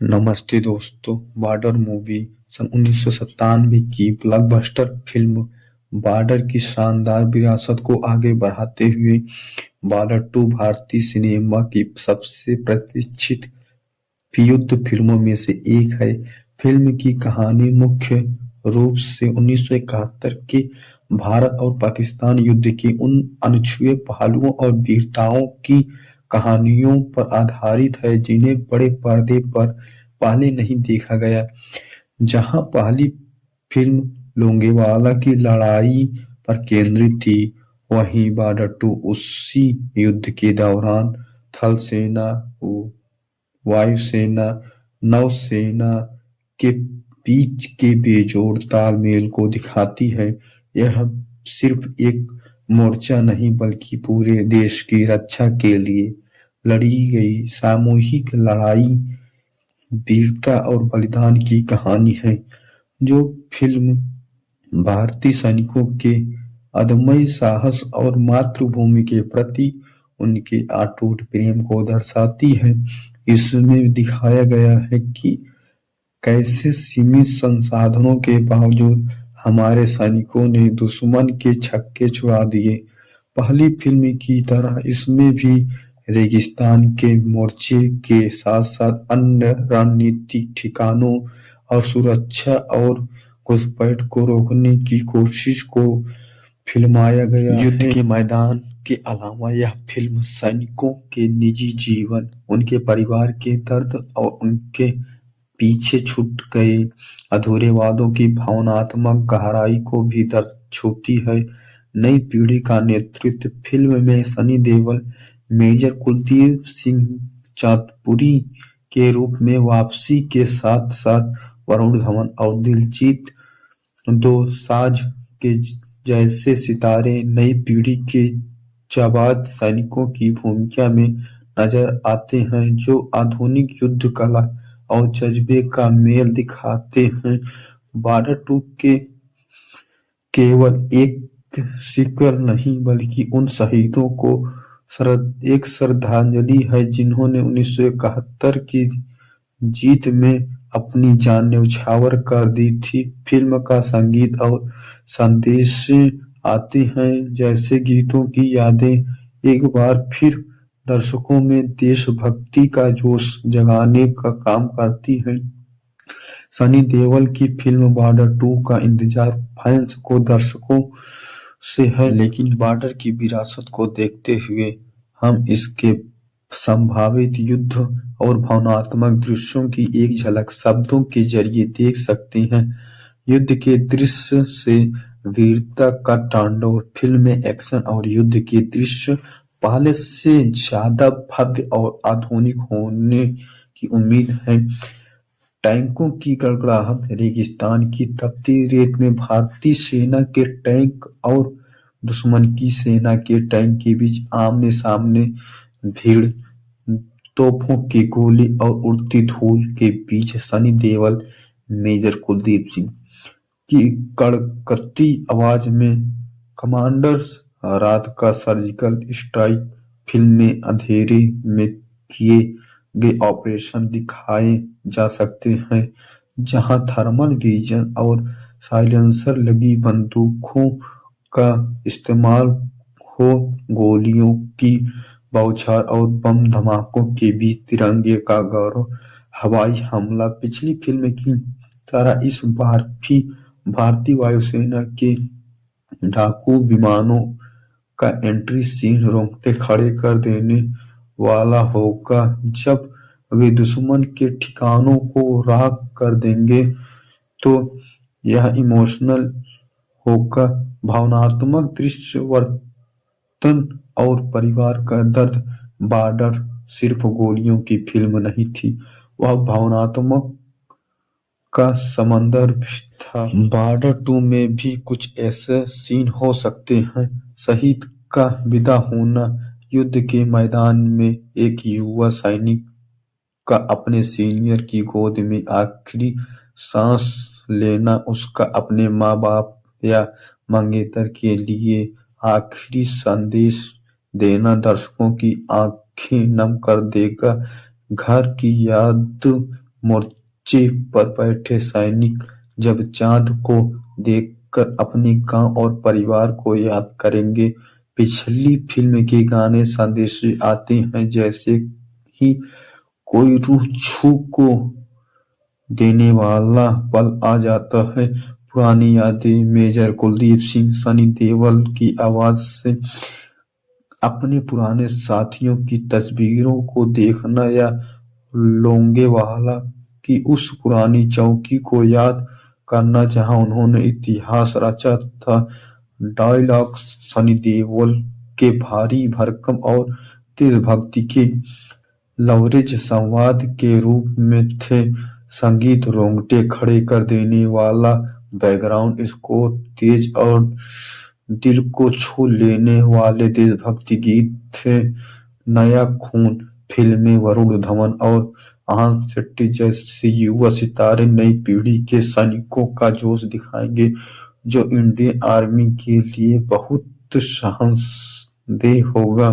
नमस्ते दोस्तों। Border movie सन 1997 की ब्लॉकबस्टर फिल्म बॉर्डर की शानदार विरासत को आगे बढ़ाते हुए बॉर्डर 2 भारतीय सिनेमा की सबसे प्रतीक्षित युद्ध फिल्मों में से एक है। फिल्म की कहानी मुख्य रूप से 1971 के भारत और पाकिस्तान युद्ध के उन अनछुए पहलुओं और वीरताओं की कहानियों पर आधारित है जिन्हें बड़े पर्दे पर पहले नहीं देखा गया। जहां पहली फिल्म लोंगेवाला की लड़ाई पर केंद्रित थी, वहीं बॉर्डर 2 उसी युद्ध के दौरान थल सेना, वायुसेना, नौसेना के बीच के बेजोड़ तालमेल को दिखाती है। यह सिर्फ एक मोर्चा नहीं बल्कि पूरे देश की रक्षा के लिए लड़ी गई सामूहिक लड़ाई, वीरता और बलिदान की कहानी है। जो फिल्म भारतीय सैनिकों के अदम्य साहस और मातृभूमि के प्रति उनके अटूट प्रेम को दर्शाती है। इसमें दिखाया गया है कि कैसे सीमित संसाधनों के बावजूद हमारे सैनिकों ने दुश्मन के छक्के छुड़ा दिए। पहली फिल्म की तरह इसमें भी रेगिस्तान के मोर्चे के साथ साथ अन्य रणनीतिक ठिकानों और सुरक्षा और घुसपैठ को रोकने की कोशिश को फिल्माया गया है। युद्ध के मैदान के अलावा यह फिल्म सैनिकों के निजी जीवन, उनके परिवार के दर्द और उनके पीछे छूट गए अधूरे वादों की भावनात्मक गहराई को भी छूती है। नई पीढ़ी का नेतृत्व फिल्म में सनी देओल, मेजर कुलदीप सिंह चांदपुरी के रूप में वापसी के साथ साथ वरुण धवन और दिलजीत दोसांझ के जैसे सितारे नई पीढ़ी के जाबाज सैनिकों की भूमिका में नजर आते हैं जो आधुनिक युद्ध कला और जज्बे का मेल दिखाते हैं। बॉर्डर 2 के केवल एक सीक्वल नहीं बल्कि उन शहीदों को एक श्रद्धांजलि है जिन्होंने 1971 की जीत में अपनी जान न्यौछावर कर दी थी। फिल्म का संगीत और संदेश आते हैं जैसे गीतों की यादें एक बार फिर दर्शकों में देशभक्ति का जोश जगाने का काम करती हैं। सनी देओल की फिल्म बॉर्डर 2 का इंतजार फैंस को दर्शकों से है, लेकिन बॉर्डर की विरासत को देखते हुए हम इसके संभावित युद्ध और भावनात्मक दृश्यों की एक झलक शब्दों के जरिए देख सकते हैं। युद्ध के दृश्य से वीरता का तांडव। फिल्म में एक्शन और युद्ध के दृश्य पहले से ज्यादा भव्य और आधुनिक होने की उम्मीद है। टैंकों की गड़गड़ाहट, रेगिस्तान की तपती रेत में भारतीय सेना के टैंक और दुश्मन की सेना के टैंक के बीच आमने सामने भीड़, तोपों की गोली और उड़ती धूल के बीच सनी देओल, मेजर कुलदीप सिंह की कड़कती आवाज में कमांडर्स रात का सर्जिकल स्ट्राइक। फिल्म में अंधेरे में किए गए ऑपरेशन दिखाए जा सकते हैं जहां थर्मल विजन और साइलेंसर लगी बंदूकों का इस्तेमाल हो। गोलियों की बौछार और बम धमाकों के बीच तिरंगे का गौरव। हवाई हमला। पिछली फिल्म की तरह इस बार भी भारतीय वायुसेना के डाकू विमानों का एंट्री सीन रोंगटे खड़े कर देने वाला होगा जब वे दुश्मन के ठिकानों को राख कर देंगे। तो यह इमोशनल होगा, भावनात्मक दृश्य, वतन और परिवार का दर्द। बॉर्डर सिर्फ गोलियों की फिल्म नहीं थी, वह भावनात्मक का समंदर भी था। बॉर्डर 2 में भी कुछ ऐसे सीन हो सकते हैं। शहीद का विदा होना। युद्ध के मैदान में एक युवा सैनिक का अपने सीनियर की गोद में आखिरी सांस लेना, उसका अपने माँ बाप या मंगेतर के लिए आखिरी संदेश देना दर्शकों की आंखें नम कर देगा। घर की याद मोर्चे पर बैठे सैनिक जब चांद को देखकर अपने गांव और परिवार को याद करेंगे। पिछली फिल्म के गाने संदेश आते हैं जैसे ही कोई रूह छू को देने वाला पल आ जाता है। पुरानी यादें मेजर कुलदीप सिंह सनी देओल की आवाज से अपने पुराने साथियों की तस्वीरों को देखना या लोंगेवाला की उस पुरानी चौकी को याद करना जहां उन्होंने इतिहास रचा था। डायलॉग सनी देओल के भारी भरकम और देशभक्ति के लवरेज संवाद के रूप में थे। संगीत रोंगटे खड़े कर देने वाला, बैकग्राउंड स्कोर तेज और दिल को छू लेने वाले देशभक्ति गीत थे। नया खून फिल्में वरुण धवन और आनंद शेट्टी जैसे युवा सितारे नई पीढ़ी के सैनिकों का जोश दिखाएंगे जो इंडियन आर्मी के लिए बहुत साहसदेह होगा।